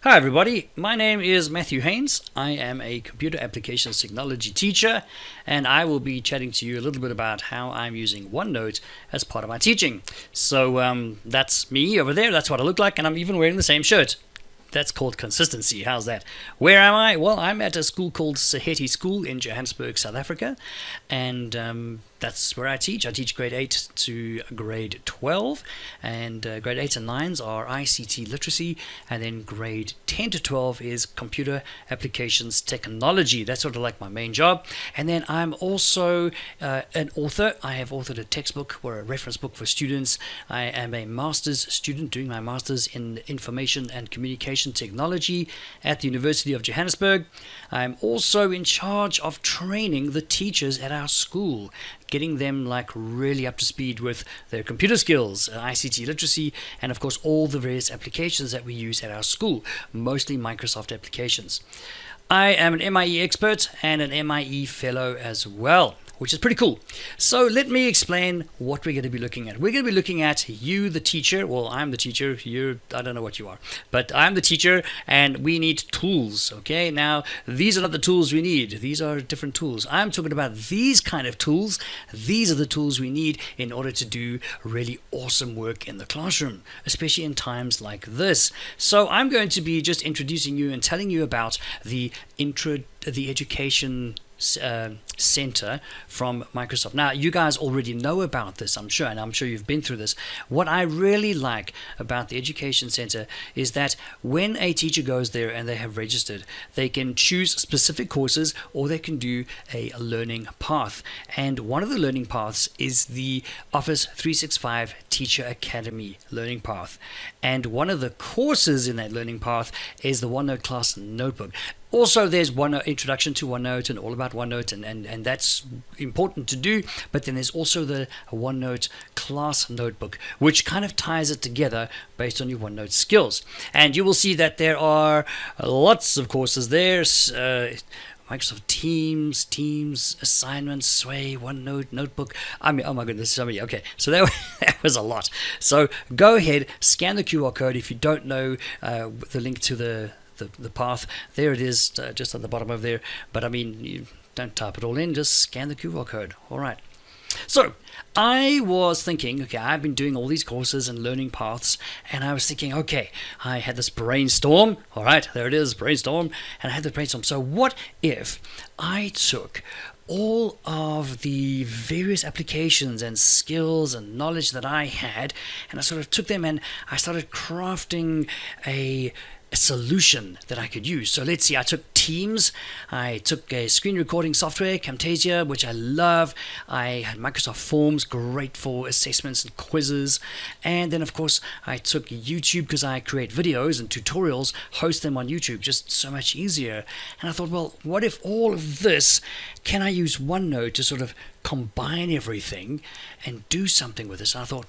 Hi everybody, my name is Matthew Hains. I am a computer applications technology teacher, and I will be chatting to you a little bit about how I'm using OneNote as part of my teaching. So that's me over there, that's what I look like, and I'm even wearing the same shirt. That's called consistency. How's that? Where am I? Well, I'm at a school called c.a.t School in Johannesburg, South Africa, and that's where I teach. I teach grade 8 to grade 12, and grade 8 and 9s are ICT literacy, and then grade 10 to 12 is computer applications technology. That's sort of like my main job. And then I'm also an author. I have authored a textbook or a reference book for students. I am a master's student doing my master's in information and communication technology at the University of Johannesburg. I'm also in charge of training the teachers at our school, getting them like really up to speed with their computer skills, ICT literacy, and of course all the various applications that we use at our school, mostly Microsoft applications. I am an MIE expert and an MIE fellow as well, which is pretty cool. So let me explain what we're going to be looking at. We're going to be looking at you, the teacher. Well, I'm the teacher. I don't know what you are, but I'm the teacher, and we need tools. Okay, now these are not the tools we need. These are different tools. I'm talking about these kind of tools. These are the tools we need in order to do really awesome work in the classroom, especially in times like this. So I'm going to be just introducing you and telling you about the education center from Microsoft. Now, you guys already know about this, I'm sure, and I'm sure you've been through this. What I really like about the education center is that when a teacher goes there and they have registered, they can choose specific courses or they can do a learning path. And one of the learning paths is the Office 365 Teacher Academy learning path. And one of the courses in that learning path is the OneNote class notebook. Also, there's OneNote, Introduction to OneNote and all about OneNote, and that's important to do. But then there's also the OneNote class notebook, which kind of ties it together based on your OneNote skills. And you will see that there are lots of courses there. Microsoft Teams, assignments, Sway, OneNote, Notebook. I mean, oh my goodness, so many. Okay, so that was a lot. So go ahead, scan the QR code. If you don't know the link to the path, there it is, just on the bottom over there. But I mean, you don't type it all in, just scan the QR code. All right. So I was thinking, okay, I've been doing all these courses and learning paths, and I was thinking, okay, I had this brainstorm. All right, there it is, brainstorm. And I had the brainstorm. So what if I took all of the various applications and skills and knowledge that I had, and I sort of took them and I started crafting a solution that I could use. So let's see, I took Teams, I took a screen recording software, Camtasia, which I love. I had Microsoft Forms, great for assessments and quizzes. And then of course I took YouTube because I create videos and tutorials, host them on YouTube, just so much easier. And I thought, well, what if all of this, can I use OneNote to sort of combine everything and do something with this? And I thought,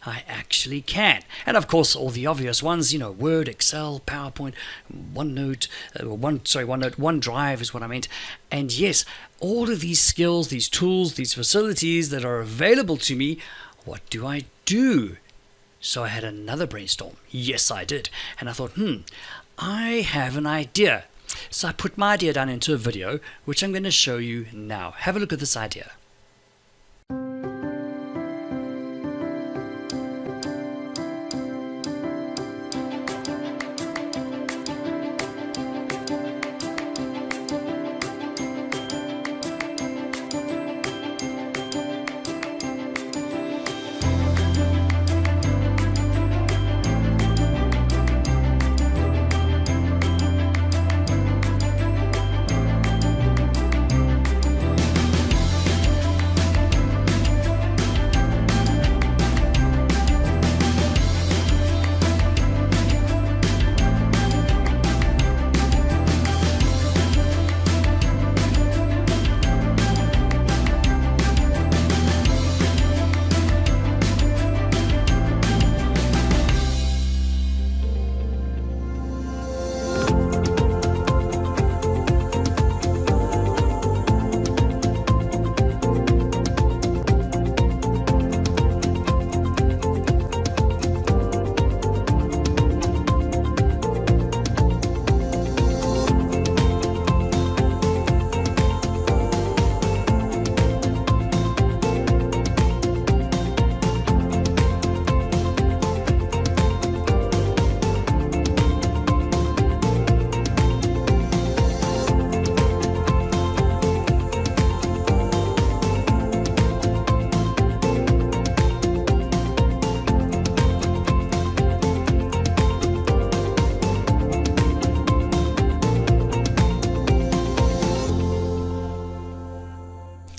I actually can. And of course, all the obvious ones, Word, Excel, PowerPoint, OneNote, OneDrive is what I meant. And yes, all of these skills, these tools, these facilities that are available to me, what do I do? So I had another brainstorm. Yes, I did. And I thought, I have an idea. So I put my idea down into a video, which I'm going to show you now. Have a look at this idea.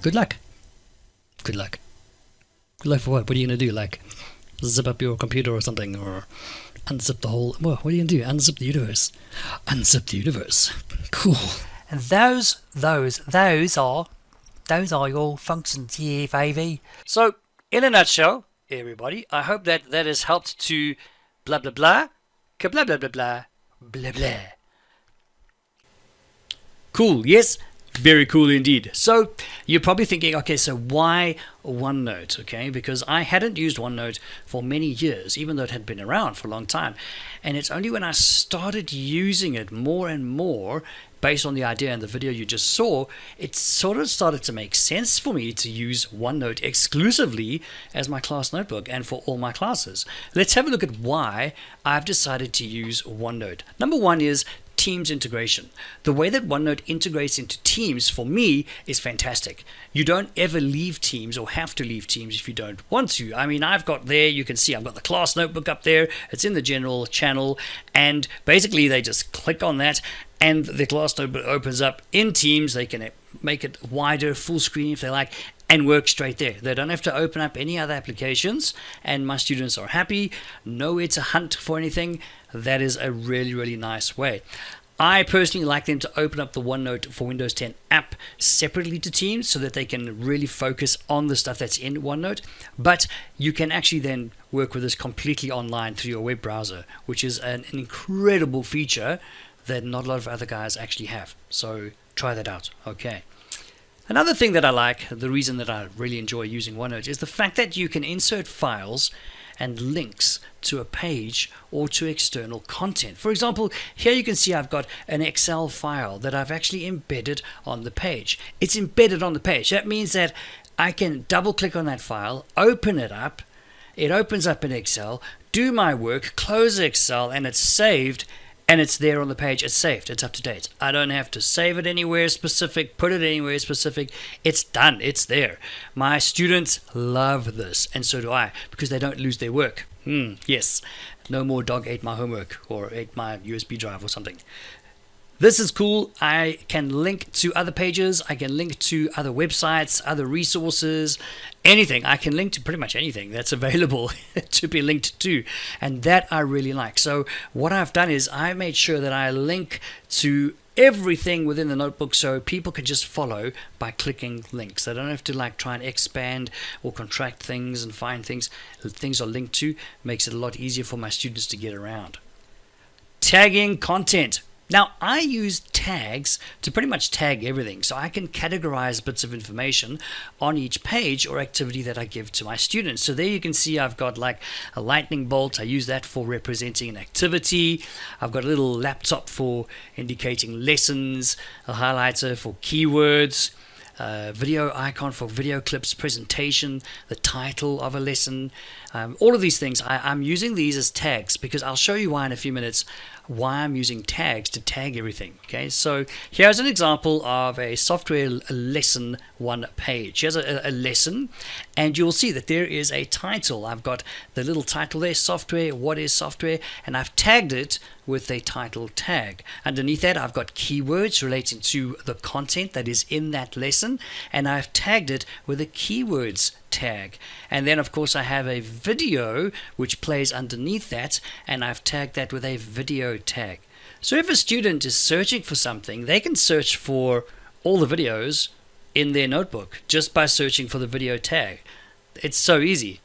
Good luck. Good luck. Good luck for what? What are you going to do? Like, zip up your computer or something? Or unzip the whole... What are you going to do? Unzip the universe. Unzip the universe. Cool. And those are your functions here, baby. So, in a nutshell, everybody, I hope that has helped to blah blah blah, blah blah blah blah, blah blah. Cool, yes? Very cool indeed. So, you're probably thinking, okay, so why OneNote? Okay, because I hadn't used OneNote for many years, even though it had been around for a long time. And it's only when I started using it more and more, based on the idea in the video you just saw, it sort of started to make sense for me to use OneNote exclusively as my class notebook and for all my classes. Let's have a look at why I've decided to use OneNote. Number one is Teams integration. The way that OneNote integrates into Teams for me is fantastic. You don't ever leave Teams or have to leave Teams if you don't want to. I mean, I've got there, you can see I've got the class notebook up there. It's in the general channel, and basically they just click on that and the class notebook opens up in Teams. They can make it wider, full screen if they like, and work straight there. They don't have to open up any other applications, and my students are happy. No, it's a hunt for anything. That is a really, really nice way. I personally like them to open up the OneNote for Windows 10 app separately to Teams so that they can really focus on the stuff that's in OneNote. But you can actually then work with this completely online through your web browser, which is an incredible feature that not a lot of other guys actually have. So try that out. Okay. Another thing that I like, the reason that I really enjoy using OneNote, is the fact that you can insert files and links to a page or to external content. For example, here you can see I've got an Excel file that I've actually embedded on the page. It's embedded on the page. That means that I can double click on that file, open it up, it opens up in Excel, do my work, close Excel, and it's saved. And it's there on the page. It's saved. It's up to date. I don't have to save it anywhere specific, put it anywhere specific. It's done. It's there. My students love this, and so do I, because they don't lose their work. Yes. No more dog ate my homework or ate my USB drive or something. This is cool. I can link to other pages. I can link to other websites, other resources, anything. I can link to pretty much anything that's available to be linked to. And that I really like. So what I've done is I made sure that I link to everything within the notebook so people can just follow by clicking links. They don't have to like try and expand or contract things and find things. Things are linked to. Makes it a lot easier for my students to get around. Tagging content. Now, I use tags to pretty much tag everything, so I can categorize bits of information on each page or activity that I give to my students. So there you can see I've got like a lightning bolt. I use that for representing an activity. I've got a little laptop for indicating lessons, a highlighter for keywords, video icon for video clips, presentation, the title of a lesson, all of these things. I'm using these as tags because I'll show you why in a few minutes, why I'm using tags to tag everything. Okay, so here's an example of a software lesson one page. Here's a lesson, and you'll see that there is a title. I've got the little title there, software, what is software, and I've tagged it with a title tag. Underneath that, I've got keywords relating to the content that is in that lesson, and I've tagged it with a keywords tag. And then of course I have a video which plays underneath that, and I've tagged that with a video tag. So if a student is searching for something, they can search for all the videos in their notebook just by searching for the video tag. It's so easy.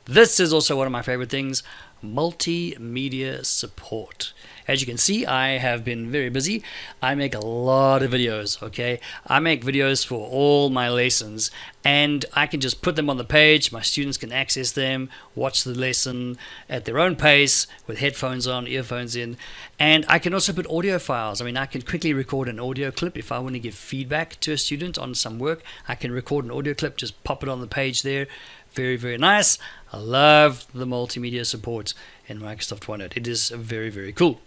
This is also one of my favorite things, multimedia support. As you can see, I have been very busy. I make a lot of videos, okay? I make videos for all my lessons, and I can just put them on the page. My students can access them, watch the lesson at their own pace with headphones on, earphones in, and I can also put audio files. I mean, I can quickly record an audio clip if I want to give feedback to a student on some work. I can record an audio clip, just pop it on the page there. Very, very nice. I love the multimedia support in Microsoft OneNote. It is very, very cool.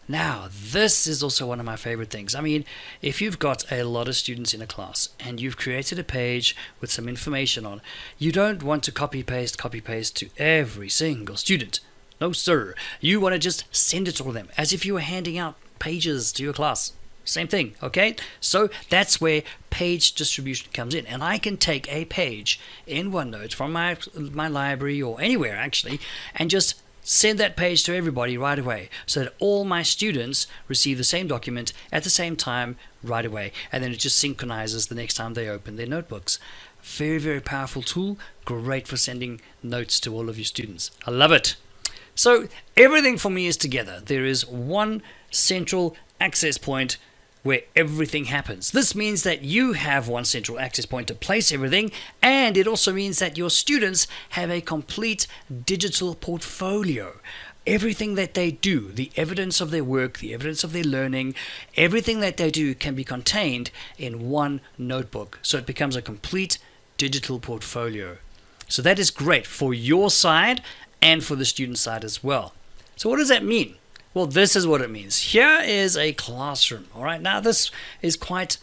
Now, this is also one of my favorite things. I mean, if you've got a lot of students in a class and you've created a page with some information on, you don't want to copy paste to every single student. No, sir. You want to just send it to them as if you were handing out pages to your class. Same thing, okay? So that's where page distribution comes in, and I can take a page in OneNote from my library or anywhere actually, and just send that page to everybody right away, so that all my students receive the same document at the same time right away, and then it just synchronizes the next time they open their notebooks. Very, very powerful tool, great for sending notes to all of your students. I love it. So everything for me is together. There is one central access point where everything happens. This means that you have one central access point to place everything, and it also means that your students have a complete digital portfolio. Everything that they do, the evidence of their work, the evidence of their learning, everything that they do can be contained in one notebook. So it becomes a complete digital portfolio. So that is great for your side and for the student side as well. So what does that mean? Well, this is what it means. Here is a classroom. All right. Now, this is quite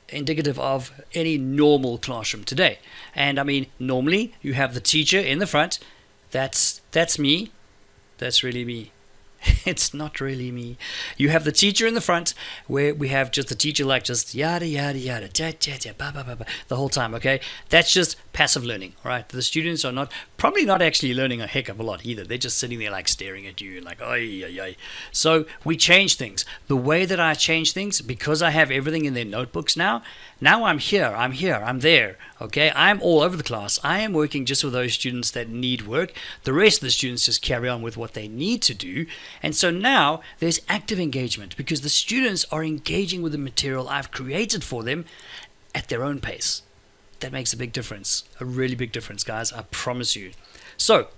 indicative of any normal classroom today. And I mean, normally you have the teacher in the front. That's me. That's really me. It's not really me. You have the teacher in the front, where we have just the teacher like just yada yada yada da, da, da, ba, ba, ba, ba, the whole time. Okay, that's just passive learning. All right, the students are probably not actually learning a heck of a lot either. They're just sitting there like staring at you like ay ay ay. So we change things. The way that I change things, because I have everything in their notebooks now. Now I'm here, I'm there. Okay, I'm all over the class. I am working just with those students that need work. The rest of the students just carry on with what they need to do. And so now there's active engagement, because the students are engaging with the material I've created for them at their own pace. That makes a big difference, a really big difference, guys, I promise you. So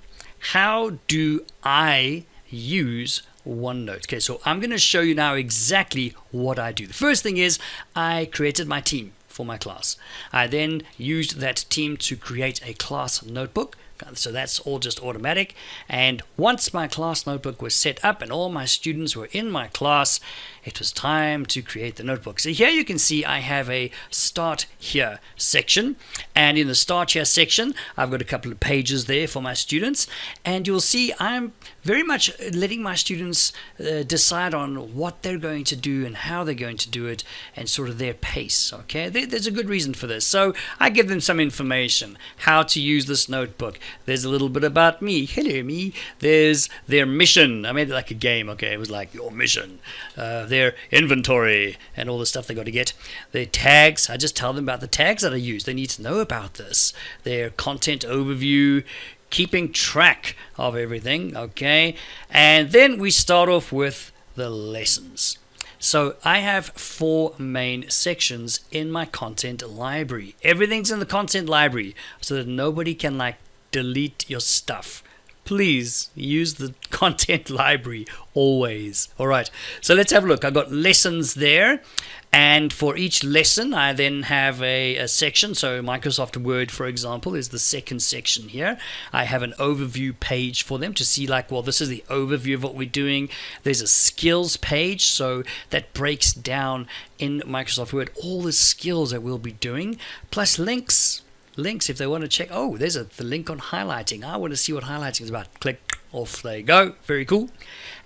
how do I use OneNote? Okay, so I'm going to show you now exactly what I do. The first thing is I created my team for my class. I then used that team to create a class notebook. So that's all just automatic. And once my class notebook was set up and all my students were in my class, it was time to create the notebook. So here you can see I have a Start Here section. And in the Start Here section, I've got a couple of pages there for my students. And you'll see I'm very much letting my students decide on what they're going to do and how they're going to do it and sort of their pace. Okay, there's a good reason for this. So I give them some information, how to use this notebook. There's a little bit about me. Hello, me. There's their mission. I made it like a game. Okay, it was like your mission. Their inventory and all the stuff they got to get. Their tags. I just tell them about the tags that I use. They need to know about this. Their content overview, keeping track of everything. Okay, and then we start off with the lessons. So I have 4 main sections in my content library. Everything's in the content library so that nobody can like delete your stuff. Please use the content library always. All right, so let's have a look. I've got lessons there, and for each lesson I then have a section. So Microsoft Word, for example, is the second section here. I have an overview page for them to see like, well, this is the overview of what we're doing. There's a skills page, so that breaks down in Microsoft Word all the skills that we'll be doing, plus links if they want to check. Oh, there's the link on highlighting. I want to see what highlighting is about. Click, off they go. Very cool.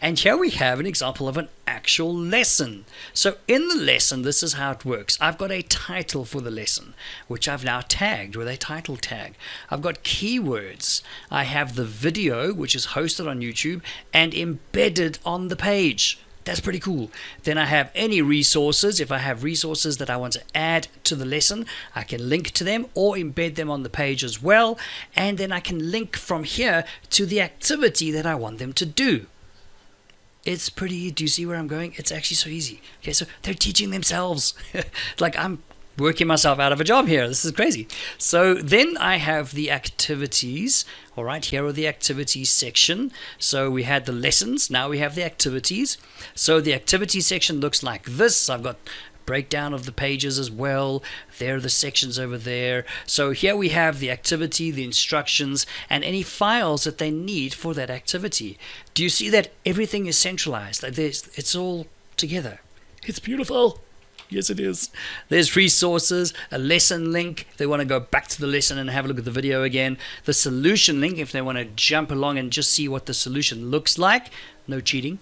And here we have an example of an actual lesson. So in the lesson, this is how it works. I've got a title for the lesson, which I've now tagged with a title tag. I've got keywords. I have the video, which is hosted on YouTube and embedded on the page. That's pretty cool. Then I have any resources. If I have resources that I want to add to the lesson, I can link to them or embed them on the page as well. And then I can link from here to the activity that I want them to do. It's pretty, do you see where I'm going? It's actually so easy. Okay, so they're teaching themselves. Like I'm working myself out of a job here. This is crazy. So then I have the activities. All right, here are the activities section. So we had the lessons. Now we have the activities. So the activities section looks like this. I've got breakdown of the pages as well. There are the sections over there. So here we have the activity, the instructions, and any files that they need for that activity. Do you see that everything is centralized? It's all together. It's beautiful. Yes, it is. There's resources, a lesson link if they want to go back to the lesson and have a look at the video again. The solution link if they want to jump along and just see what the solution looks like. no cheating.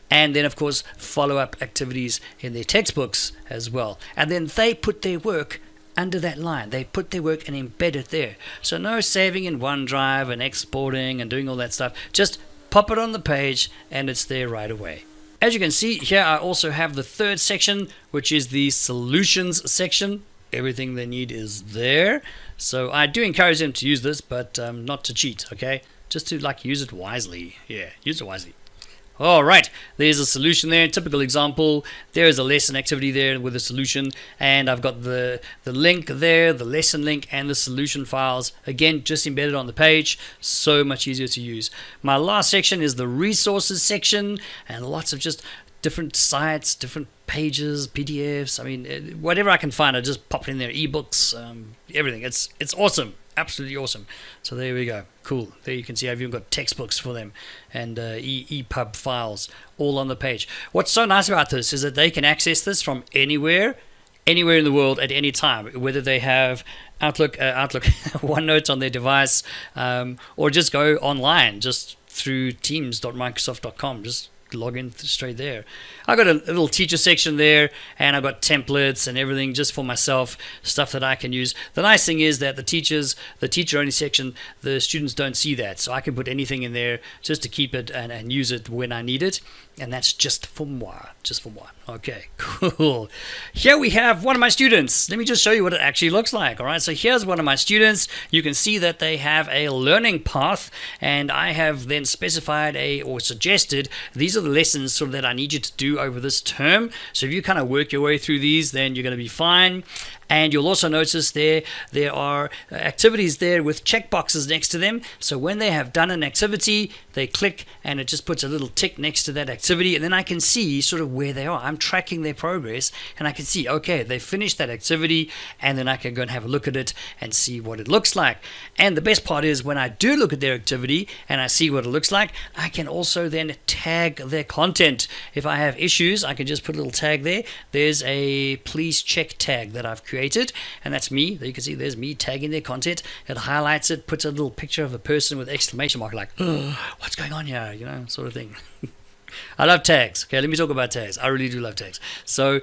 And then, of course, follow-up activities in their textbooks as well. And then they put their work under that line. They put their work and embed it there. So no saving in OneDrive and exporting and doing all that stuff. Just pop it on the page and it's there right away. As you can see here, I also have the third section, which is the solutions section. Everything they need is there. So I do encourage them to use this, but not to cheat, okay? Just to use it wisely. Yeah, use it wisely. All right, there's a solution there. Typical example. There is a lesson activity there with a solution, and I've got the link there, the lesson link, and the solution files. Again, just embedded on the page. So much easier to use. My last section is the resources section, and lots of just different sites, different pages, PDFs. I mean, whatever I can find, I just pop it in there. Ebooks, everything. It's awesome. Absolutely awesome. So there we go. Cool. There you can see I've even got textbooks for them and EPUB files all on the page. What's so nice about this is that they can access this from anywhere in the world at any time, whether they have Outlook, OneNote on their device, or just go online just through teams.microsoft.com. Just log in straight there. I got a little teacher section there, and I've got templates and everything just for myself, stuff that I can use. The nice thing is that the teacher only section, the students don't see that, so I can put anything in there just to keep it and use it when I need it, and that's just for moi. Okay, cool. Here we have one of my students. Let me just show you what it actually looks like. All right, so here's one of my students. You can see that they have a learning path, and I have then specified or suggested these are the lessons sort of that I need you to do over this term. So if you kind of work your way through these, then you're going to be fine. And you'll also notice there are activities there with checkboxes next to them. So when they have done an activity, they click and it just puts a little tick next to that activity. And then I can see sort of where they are. I'm tracking their progress and I can see, okay, they finished that activity, and then I can go and have a look at it and see what it looks like. And the best part is when I do look at their activity and I see what it looks like, I can also then tag their content. If I have issues, I can just put a little tag there. There's a please check tag that I've created, and that's me. There you can see there's me tagging their content. It highlights it, puts a little picture of a person with exclamation mark, like, oh, what's going on here, sort of thing. I love tags. Okay, let me talk about tags. I really do love tags. So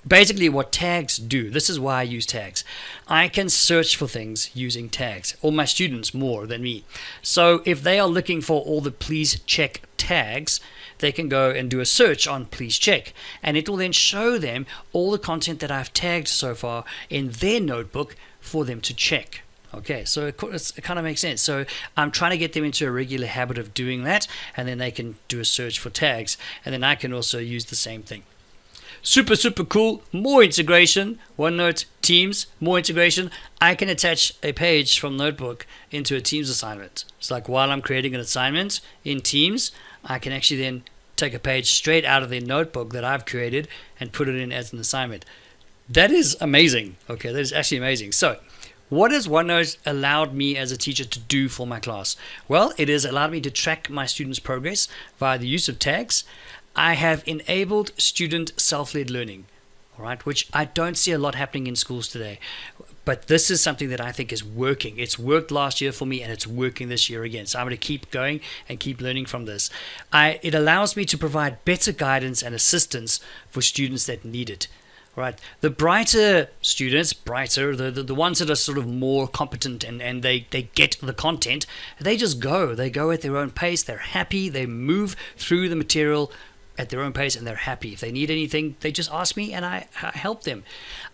basically what tags do, this is why I use tags. I can search for things using tags, or my students more than me. So if they are looking for all the please check tags, they can go and do a search on please check, and it will then show them all the content that I've tagged so far in their notebook for them to check. Okay, so it kind of makes sense. So I'm trying to get them into a regular habit of doing that, and then they can do a search for tags, and then I can also use the same thing. Super cool. More integration. OneNote, Teams, more integration. I can attach a page from Notebook into a Teams assignment. It's like while I'm creating an assignment in Teams, I can actually then take a page straight out of the notebook that I've created and put it in as an assignment. That is amazing. Okay, that is actually amazing. So what has OneNote allowed me as a teacher to do for my class? Well, it has allowed me to track my students' progress via the use of tags. I have enabled student self-led learning, all right, which I don't see a lot happening in schools today. But this is something that I think is working. It's worked last year for me, and it's working this year again. So I'm going to keep going and keep learning from this. It allows me to provide better guidance and assistance for students that need it. Right, the brighter students, the ones that are sort of more competent and they get the content, they just go. They go at their own pace. They're happy. They move through the material at their own pace, and they're happy. If they need anything, they just ask me and I help them.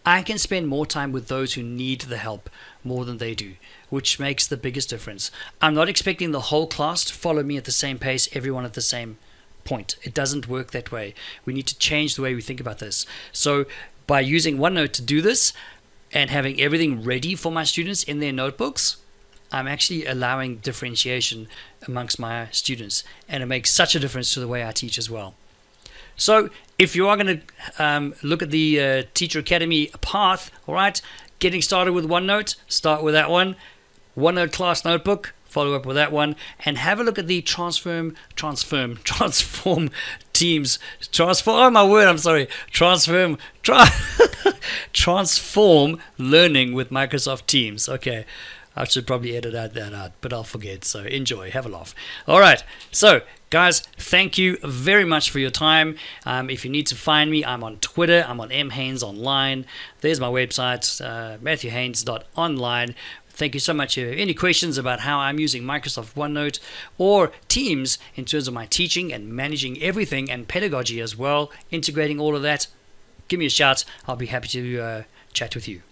I can spend more time with those who need the help more than they do, which makes the biggest difference. I'm not expecting the whole class to follow me at the same pace, everyone at the same point. It doesn't work that way. We need to change the way we think about this. So by using OneNote to do this and having everything ready for my students in their notebooks, I'm actually allowing differentiation amongst my students, and it makes such a difference to the way I teach as well. So if you are going to look at the Teacher Academy path, all right, getting started with OneNote, start with that one. OneNote class notebook, follow up with that one, and have a look at the transform teams, transform learning with Microsoft Teams. Okay, I should probably edit that out, but I'll forget. So enjoy, have a laugh. All right. So, guys, thank you very much for your time. If you need to find me, I'm on Twitter. I'm on mhains online. There's my website, matthewhains.online. Thank you so much. If you have any questions about how I'm using Microsoft OneNote or Teams in terms of my teaching and managing everything and pedagogy as well, integrating all of that, give me a shout. I'll be happy to chat with you.